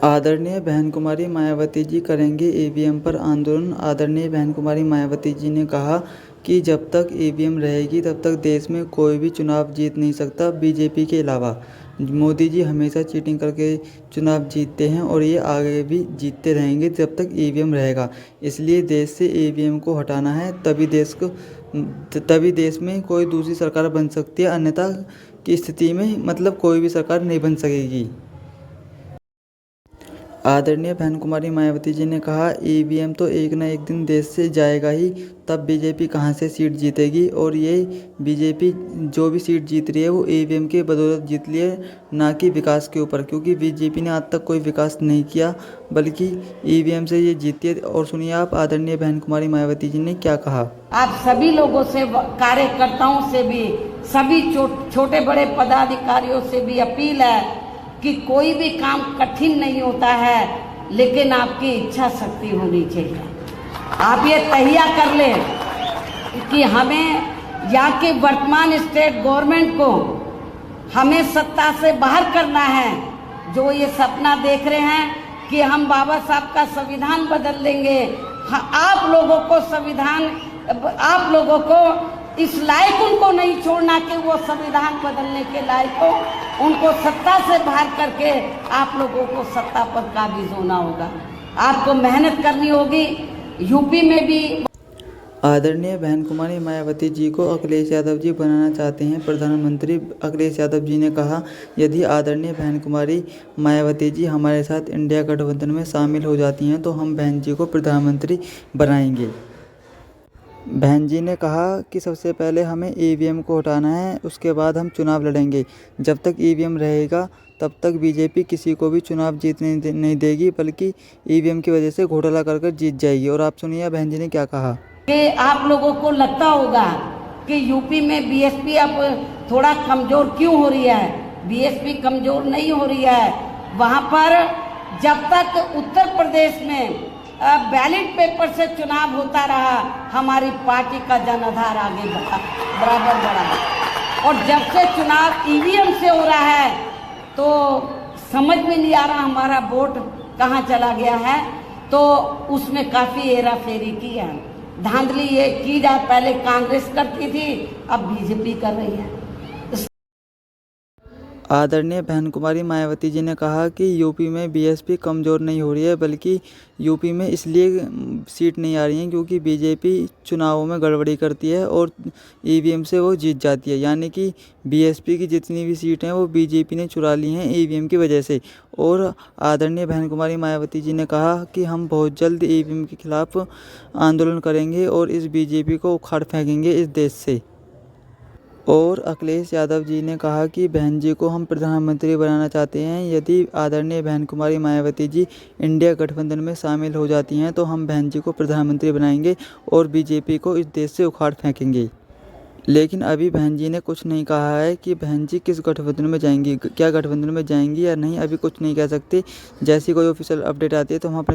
आदरणीय बहन कुमारी मायावती जी करेंगे ईवीएम पर आंदोलन। आदरणीय बहन कुमारी मायावती जी ने कहा कि जब तक ईवीएम रहेगी तब तक देश में कोई भी चुनाव जीत नहीं सकता बीजेपी के अलावा। मोदी जी हमेशा चीटिंग करके चुनाव जीतते हैं और ये आगे भी जीतते रहेंगे जब तक ईवीएम रहेगा। इसलिए देश से ईवीएम को हटाना है, तभी देश में कोई दूसरी सरकार बन सकती है, अन्यथा की स्थिति में कोई भी सरकार नहीं बन सकेगी। आदरणीय बहन कुमारी मायावती जी ने कहा ईवीएम तो एक न एक दिन देश से जाएगा ही, तब बीजेपी कहां से सीट जीतेगी। और ये बीजेपी जो भी सीट जीत रही है वो ईवीएम के बदौलत जीत रही है, ना कि विकास के ऊपर, क्योंकि बीजेपी ने आज तक कोई विकास नहीं किया बल्कि ईवीएम से ये जीती है। और सुनिए आप आदरणीय बहन कुमारी मायावती जी ने क्या कहा। आप सभी लोगों से, कार्यकर्ताओं से भी, सभी छोटे बड़े पदाधिकारियों से भी अपील है कि कोई भी काम कठिन नहीं होता है, लेकिन आपकी इच्छा शक्ति होनी चाहिए। आप ये तहिया कर लें कि हमें यहाँ के वर्तमान स्टेट गवर्नमेंट को हमें सत्ता से बाहर करना है। जो ये सपना देख रहे हैं कि हम बाबा साहब का संविधान बदल देंगे, आप लोगों को इस लायक उनको नहीं छोड़ना कि वो संविधान बदलने के लायक हो। उनको सत्ता से बाहर करके आप लोगों को सत्ता पर काबिज होना होगा। आपको मेहनत करनी होगी। यूपी में भी आदरणीय बहन कुमारी मायावती जी को अखिलेश यादव जी बनाना चाहते हैं प्रधानमंत्री। अखिलेश यादव जी ने कहा यदि आदरणीय बहन कुमारी मायावती जी हमारे साथ इंडिया गठबंधन में शामिल हो जाती हैं तो हम बहन जी को प्रधानमंत्री बनाएंगे। बहन जी ने कहा कि सबसे पहले हमें ईवीएम को हटाना है, उसके बाद हम चुनाव लड़ेंगे। जब तक ईवीएम रहेगा तब तक बीजेपी किसी को भी चुनाव जीतने नहीं देगी, बल्कि ईवीएम की वजह से घोटाला कर जीत जाएगी। और आप सुनिए बहन जी ने क्या कहा कि आप लोगों को लगता होगा कि यूपी में बीएसपी अब थोड़ा कमज़ोर क्यों हो रही है। बीएसपी कमज़ोर नहीं हो रही है। वहाँ पर जब तक उत्तर प्रदेश में बैलेट पेपर से चुनाव होता रहा, हमारी पार्टी का जनाधार आगे बराबर बढ़ा। और जब से चुनाव ईवीएम से हो रहा है तो समझ में नहीं आ रहा हमारा वोट कहाँ चला गया है। तो उसमें काफ़ी हेरा फेरी की है, धांधली ये की जा, पहले कांग्रेस करती थी, अब बीजेपी कर रही है। आदरणीय बहन कुमारी मायावती जी ने कहा कि यूपी में बीएसपी कमज़ोर नहीं हो रही है, बल्कि यूपी में इसलिए सीट नहीं आ रही है क्योंकि बीजेपी चुनावों में गड़बड़ी करती है और ईवीएम से वो जीत जाती है। यानी कि बीएसपी की जितनी भी सीट हैं वो बीजेपी ने चुरा ली हैं ईवीएम की वजह से। और आदरणीय बहन कुमारी मायावती जी ने कहा कि हम बहुत जल्द ईवीएम के खिलाफ आंदोलन करेंगे और इस बीजेपी को उखाड़ फेंकेंगे इस देश से। और अखिलेश यादव जी ने कहा कि बहन जी को हम प्रधानमंत्री बनाना चाहते हैं। यदि आदरणीय बहन कुमारी मायावती जी इंडिया गठबंधन में शामिल हो जाती हैं तो हम बहन जी को प्रधानमंत्री बनाएंगे और बीजेपी को इस देश से उखाड़ फेंकेंगे। लेकिन अभी बहन जी ने कुछ नहीं कहा है कि बहन जी किस गठबंधन में जाएंगी, क्या गठबंधन में जाएंगी या नहीं, अभी कुछ नहीं कह सकते। जैसी कोई ऑफिशियल अपडेट आती है तो हम अपने